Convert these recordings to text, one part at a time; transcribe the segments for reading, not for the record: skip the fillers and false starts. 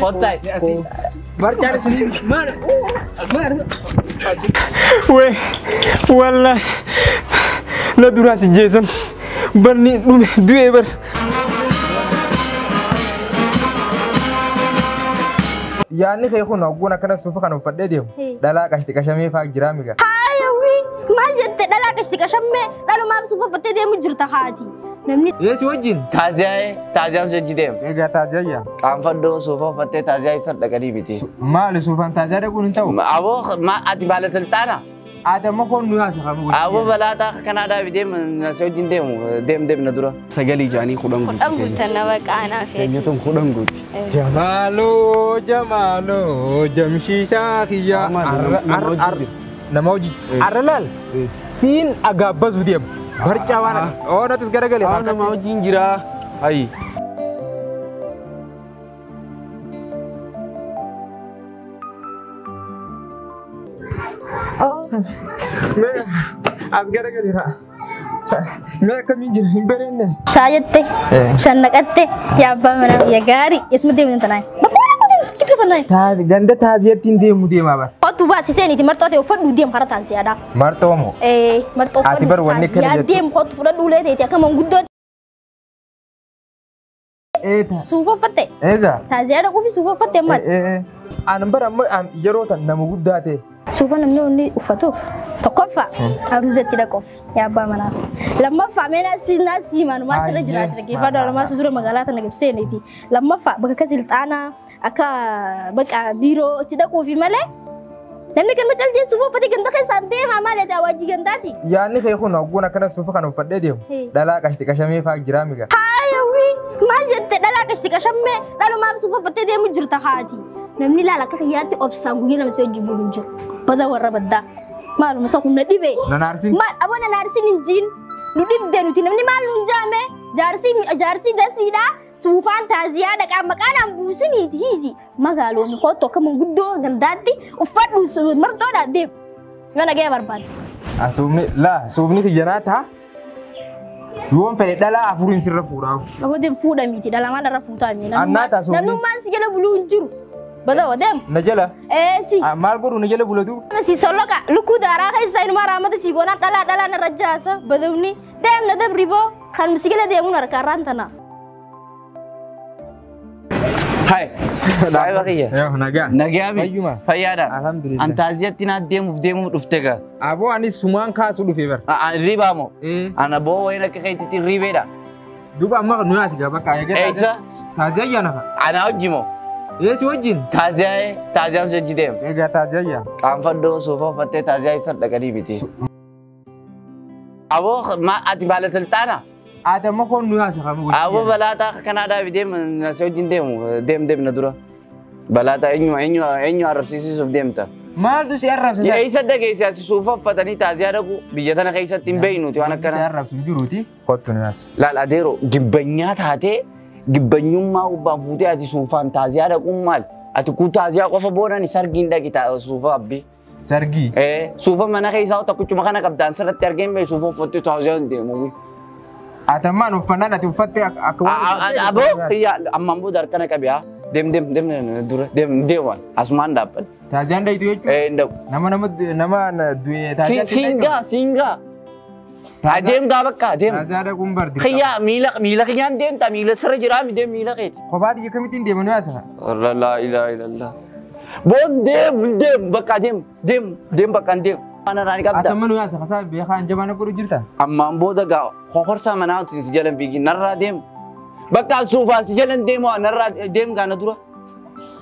Fotai. Barjaan sini mana? Mana? Weh, wallah. La durasi Jason. Barni due bar. Yani kayak aku nak guna kena sufa kan upat dia. Dalam kasih kasih fa jirami ga. Hayawi, manjat dalam kasih kasih lalu maaf sufa pada dia mujurta hati. Namni. Yes wajin. Tazia sejidem. Ega tazia ya. Kamfado sufa pada tazia isar dekat biti. Mal sufa tazia ada gunung tahu. Abo ma ati balat teltana. Ada makon nuasa kamu. Abo balata Kanada bidem nasojin dem nadura. Sagali jani khudang gut. Khudang gut nawa kana fe. Nyatum khudang gut. Jamalu jamshi shakiya namauji arlal sin agak bas dia bercawan oh nanti segala kali namauji jira hai Oh me asgara kali ha me kami jin berenne syayate shanakate ya ba mana ya gari ismu dia minta naik kita fanai ganda taziyatin dia mu dia maba tu ba si seni ti marto te ofadu dia para taziada marto mo marto ati bar wanne kala dia ko tu fada dule te ka manguddo sufa fate ega taziada ko fi sufa fate man an bar am yaro tan na muguddate sufa namni onni ufatof to kofa aruze tira kof ya ba mana lamma fa mena si manu ma sira jira tira ke fada ma su dura magalata naga sene ti lamma fa baka kasil tana aka baka biro tida kofi male namni kan macal je sufa fati ganda kai sante mama le ta waji gandati yani kai ko na gona kana sufa kana fadde dia dala kashti kashame fa jirami ga hayawi manjate dala kashti kashame lalu ma sufa fati dia mujurta hati namni la ka khiyati obsangu gina so jibulunju bada warra badda malu masa kunna dibe na narsin ma abona narsin injin nu dibde nu tinamni malun jame jarsi da sida sufan taziya da ka makanan busini hiji magalo mi ko to kaman guddo gandati ufadu su marto da dib ngana ge barban sumni tijarata duwon fere dala afurin sirra fura ko dem fuda miti dala ma da rafuta mi annata sumni nanu man sigela bulunjuru bada wadem najala si mal goru najala bulatu si soloka luku dara kai sai no maramatu si gona dala na rajasa badawni dem na dabribo kan musigela de mun arkarantana hai sai bakiya ya naga abi fayada alhamdulillah antaziyatina demu duftega abo ani suman ka su dufe ber riba mo ana bo wayna kai titi ribeda duba ma no asiga baka ya ga eisa taziya na ana ojimo yes wajin tazia sejidem ega taziya kamfado sofa fatte tazia isar daga biti abo ma ati balat teltana ada makon nuasa kamu abo balata Kanada bidem nasojin dem nadura balata enyu arabsisi sof demta mal tu si arab ya isa daga isa sofa fatani tazia dagu bijatana kaisa timbeinu ti wana kana si arab sujuruti kotu nuasa la dero gibbanya tate gibbanyumma ubban futi ati sufan tazia da kummal ati ku tazia qofa bonani sargin da kita sufa abbi sargi sufa mana kaisa ta kucuma kana kabdan sarat tergem be sufa fotti tazia demu ataman ufanana ti ufatte abo iya amambu dar kana kabia dem dura dem dewan asman dapat tazia nda itu nda nama duwe tazia singa Adem gabak ka dem. Azada gumbar di. Kaya mila kinyan dem ta mila sara jira mi dem mila kit. Ko badi kamitin dem no asa. La ilaha illallah. Bon dem baka dem bakan dem. Mana rani kabda. Ataman no asa kasa be khan jamana ko jirta. Amma ambo daga khokor sa mana ti jalan bigi narra dem. Baka sufa si jalan dem wa narra dem ga na dura.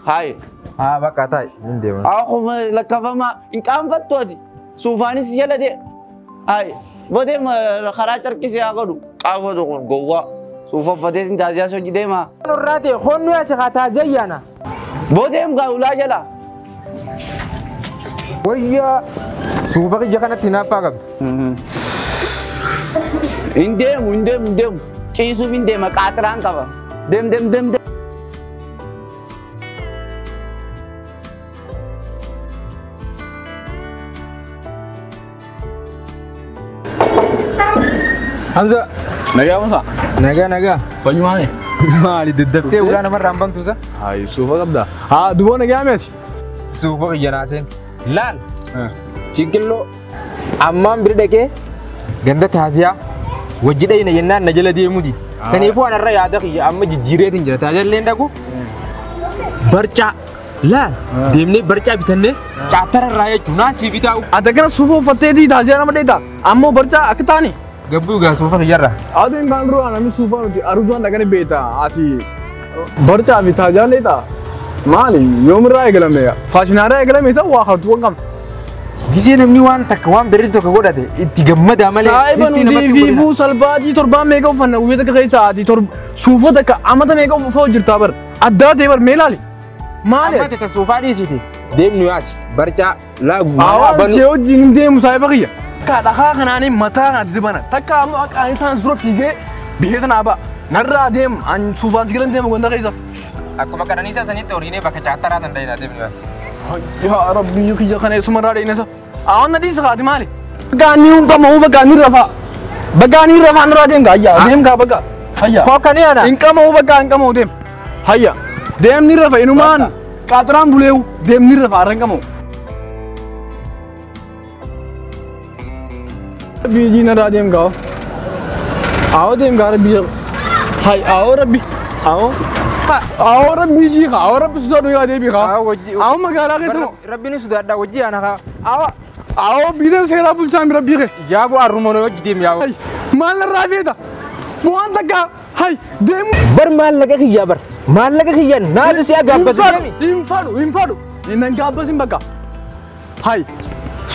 Hai. Baka tai dem. Ako lakafa ma in kan fatto adi. Sufa ni si jalan de. Hai. Bodem kharajar kisi agadu qawo do gowa sufa fadetin tazia so jidema rate khonu ya sa taziyana bodem ga ulajala wayya sufa ki jakana tinapa gab indem chisu indem katran ka dem Hamza, naga masa? Naga. Fanya mana? Maali daddabtee ulaan namarraan bantuusa? Hayi suufa qabda. Haa duboona gaameeti. Suufa biyya naaseen. Laal. Ciqilloo ammaan bira dhaqee ganda taasiyaa wajji dhayina jennaan na jala deemuu didi. Saniifuu anarra yaada kiyya amma jijjiireetiin jira. Taajaalleen dhaqu barcaa laal deemnee barcaa bitannee caattara irraa jechuun naasii bitaa'u. Ati kana suufa uffatteetii taasisaa nama dheetaa. Ammoo barcaa akka taani. Gabbuu gaa suufa kiyyarra. Atiin kan duraan namni suufa nuti arjuun dhaqanii beektaa. Ati barcaa fi taajaan dheetaa. Maali yoomirraa eegalame faashinaarraa eegalame isa waa hartuu kan qabdu. Gisee namni waan takka waan birrii tokko godhate itti gammadaa malee. Saayiban diivii salbaatii torbaan meeqa uffanna guyyaa takka keessa ati suufa takka amata meeqa uffaa hojjirtaa bar addaa ta'e bar mee ilaali. Maali? Amma tata suufaa dhiisite deemnu yaasi barcaa laagu. Awaan see wajjin deemu saayiba kiyya. Akka dhagaa kanaanii mataa kan dibana takka ammoo akka isaan dura fiigee biyyee tanaa ba'a. Narraa deemu an suufaan sigilan deemu gonda keessa. Akkuma qananiisaa sanitti horiinee bakka caattaraa san dhayinaa deemnu yaasi. Yaa Rabbi kiyya kana eessumarraa dhayinasa. Awaan nadii sakaati maali? Bagaanii hunqamahu bagaanii rafaa. Bagaanii rafaa narraa deemu hayya deemu kaa baga. Hayya. Kookanii ana. Hinqamahu bagaa hinqamahu deemu. Hayya. Deemni rafa inumaan qaxaraan buleewu deemni rafa arranqamahu. Biyyi narraa deemu gaa. Awoo deemu gaa Rabbi. Hay awoo Rabbi. Awoo. Awoo Rabbi jii kaa awoo Rabbi suusaa dhugaa deebii kaa. Awoo magaalaa keessa moo. Rabbiin suudaadhaa wajjii ana kaa. Awoo. Awoo biiteen seeraa bulchaan Rabbii kee. Jaabu arrumoonoo wajji deemu yaa'u. Maal narraa feeta? Waan takka hay deemu. Bar maallaqa kiyyaa bar. Maallaqa kiyyan naatu si agaabbasu deemi. Hin fadhu. Innan gaabbasin bakka. Hay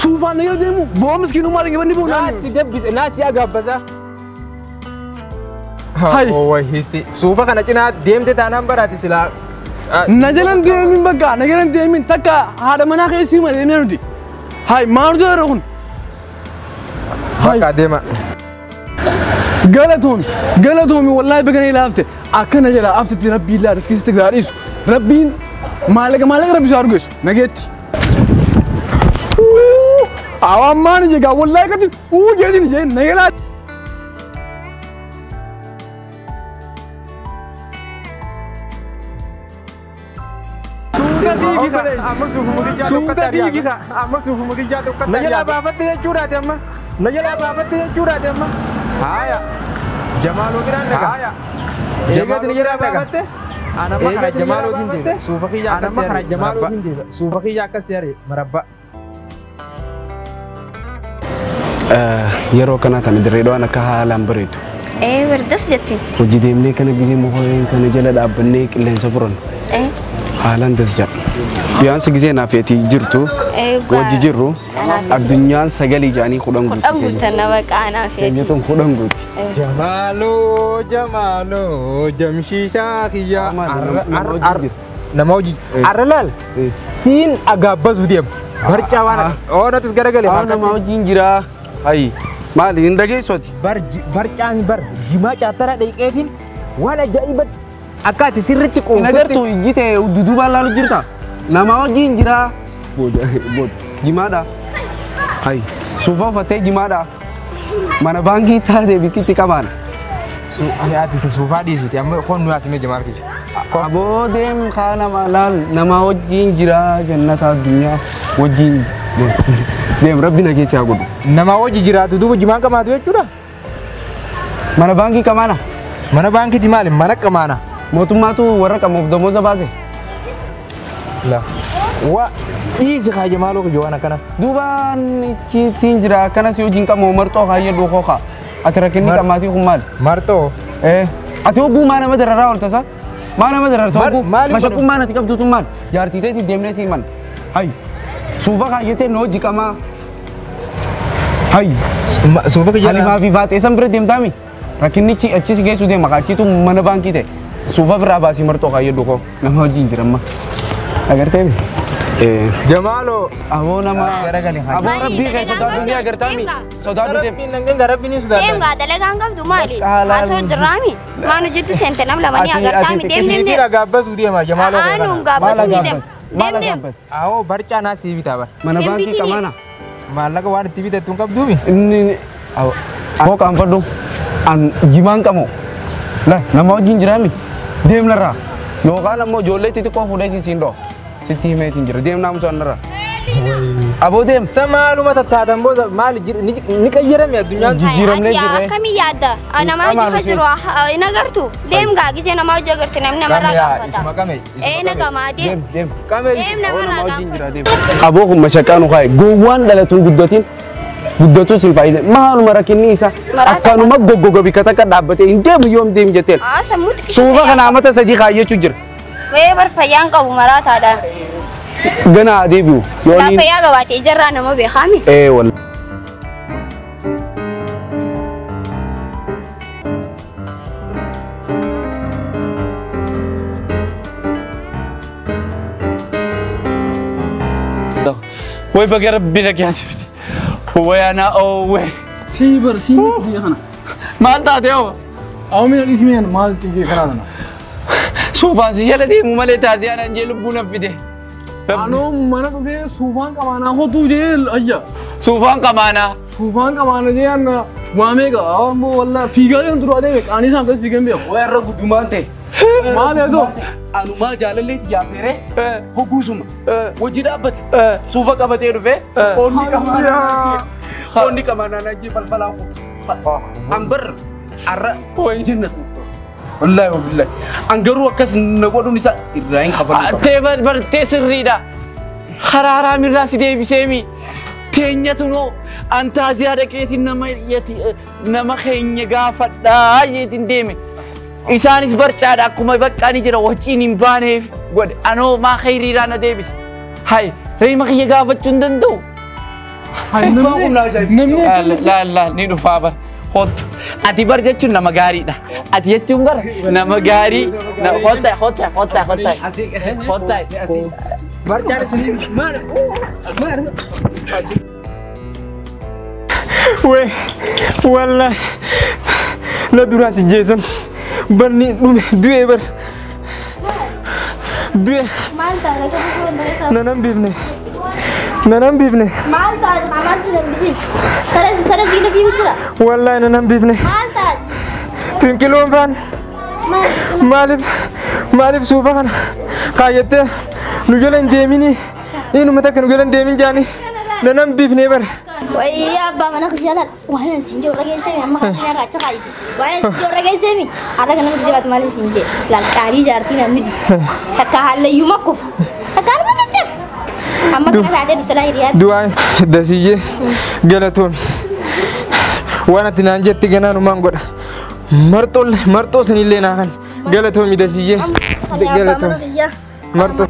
suufaan nagala deemu boo miskiinummaa dhaqee banni bu'u naan. Naasi gabbise naasi agaabbasa. Hay. Oowwa hiisti. Suufa kana cinaa deemte taanaan baraati silaa. Na jalan deemin bakka na jalan deemin takka haadha manaa keessii ma deemnee nuti. Hay maal jira kun. Bakka deema. Galatoomi wallahi baganii laafte akkana jala aftetti rabbii laa riskisitti gaadhiisu rabbiin maallaqa rabbi isaa argeessu nageetti. Awaan maani jegaa wallahi kati jeetin jeen nagelaa. Haya. Jamaloo biraan dhagaa. Haya. Eegatiin jira baafatte. Anamma kana Jamalootiin deema. Suufa kiyya akkas yaare. Anamma kana Jamalootiin deema. Suufa kiyya akkas yaare. Marabba. Yeroo kana tan dirreedhaan akka haalaan bareedu. Bardas jettiin. Hojii deemnee kana gisee mukooreen kana jala dhaabbannee qilleensa furan. Haalaan das jedha. Biyyaansi gisee naafeetii jirtu wajji jirru addunyaan sagalii jaanii kudhan guutti. Kudhan guutan nama qaanaa feeti. Keenyatuun kudhan guutti. Jamaloo jamshiishaa kiyyaa. Nama hojii. Arra laal. Siin agaabbasu deemu. Barcaa waan oonatis garagalee. Nama hojiin jira. Hayi maali hin dhageessoti. Barcaan jimaa caattara dhiqeetiin waan ajaa'iba akka ati sirriitti qoonfatti. Nagartuu ijji ta'e dudduubaan laalu jirta. Nama hojiin jira. Jimaadha. Hayi suufa uffattee jimaadha. Mana baankii taatee bikkitti qabaan. Ati suufaa dhiisiti amma kun nu asimee jamaa argisiisa. Aboo deem kaa nama laal nama hojiin jira jannata addunyaa hojiin deem rabbi na keessa haa godhu. Nama hojii jiraatu duuba jimaan qamaatu jechuudha. Mana baankii qamaana. Mana baankiiti maali? Mana qamaana. Mootummaatu warra qamuuf damooza baase. La. Wa dhiisi kaa Jamaloo kiyya waan akkana. Duubaan ittiin jira akkanas hojiin qamoo marxoo kaa jedhu kookaa. Ati rakkinni qammaatii kun maali? Marxoo. Ati hogguu maa nama dararaa ooltasa? Maa nama dararta hogguu? Mashaqqummaan ati qabduutu maal? Jaartii ta'eeti deemnee sii man. Hayi. Suufa kaayyatee na hojii qamaa. Hayi. Suufa kiyya. Halimaa fi faaxeessan bira deemtaami. Rakkinnichi achis geessu deema kaachiitu mana baankii ta'e. Suufa biraa baasii marxoo kaayyadhu koo nama hojiin jiramma. Agartee? Jamaloo. Aboo nama. Garagalee. Aboo rabbii keessa sodaatu ni agartaami. Sodaatu deem. Rabbiin nangan rabbiin ni sodaatu. Deem gaa dalagaan qabdu maali? Haasoo jirraami. Maanu jettu seente nam lamanii agartaami deem deem deem. Gaabbasu deema Jamaloo. Aanuun gaabbasu ni deem. Deem deem. Awoo barcaa naa sii bitaa bar. Mana baankii qamaana. Maallaqa waan itti bitattu hin qabduumi. Inni aboo qaanfadhu an jimaan qamoo. La nama hojiin jiraami. Deem narraa. Yookaan ammoo ijoollee xixiqqoo fuudhee siin dhoo. Sitti himeetiin jira. Deem naamusa narraa. Aboo deem. Samaaluma tattaatan booda maali ni qayyarame addunyaan. Jijjiiramnee jirre. Akkamii yaadda? Nama hojii jiru hin agartu. Deem gaagitee nama hojii agartu namni namarraa gaafata. Isuma kame. Nagamaa deem. Deem. Deem namarraa gaafata. Aboo kun mashaqaa nu kaa'e. Gowwaan dhalatuun guddatiin. Guddatu sin fayyada. Maaluma rakkinni isaa akkanuma goggoga bika takka dhaabbatee hin deemu yoom deem jetteen. Sammuutti Suufa kana amata sadii kaayyachuu jira. bar fayyaan qabu maraataadha. Gana adeebi'u. Silaa fayyaa gabaatee ijarraa nama beekami. Wal. Way baga rabbi dhaggeessifti. Wayana owe. Sibar dia kana. Maal taate oo? Awmi ismiyan maal tinge kana dana. Suufaan si jala deemu malee taasiyaan anjee lubbuu na fide. Ano mana dhufe suufaan qamaanaa hotuu jee ayya. Suufaan qamaanaa. Suufaan qamaana jee anna waameega ammoo walla fiigaa yoo turu adeeme qaanii isaan kas fiigan beeku. Warra guddumaan ta'e. Maal eedoo? Anumaa jaalalleetti yaafeere hogguusuma wajji dhaabbate suufa qabatee dhufe onni qamaanaa onni qamaanaa najjii falfalaa ambar arra jennatu wallahi wabillahi angaruu akkas na godhuun isaa irraa hin kafalu Tee bartee sirriidha. Haraaraa mirraa si deebiseemi. Teenyatu noo antaaziyaa dhaqeetiin nama keenya gaafadhaa jeetiin deeme. Isaanis barcaadha akkuma baqqaanii jira waciin hin baaneef godhe anoo maa khayriidhaan na deebise. Hay reema kiyya gaafachuu hin danda'u. Laalla ni dhufaa bara. Hottu ati bar jechuun nama gaariidha. Ati jechuun bara nama gaarii. Hottaa. Barjaan isin maal? Weh, wallahi la duraa si jeesan barni dhume du'ee bar du'e Maal taate akka bu'uura isaa. nanan biifne Maal taate maal si lambisi. Saree siila fi jira. wallahi nanan biifne Maal taate. finqiloon faan Maal. maaliif suufa kana kaayyattee nu jala hin deemini inuma takka nu jala hin deemin jaani nanan biifne bar Wayyaa abbaa mana kiyyaadhaan waan isin jiru dhageessee amma kan inni irraa caqaayitu. Waan isin jiru dhageessee har'a kan nama kijibaatu maal isin jee lalqaarii jaartii namni jiru. Takka hallayyuu makkufa. Takka nama jajjab. Amma kana taatee dhufte laa hiriyaa. du'aa dasiyyee galatoomi waan ati naan jetti ganaanumaan godha marxoo sanillee naa kan galatoomi dasiyyee galatoomi marxoo.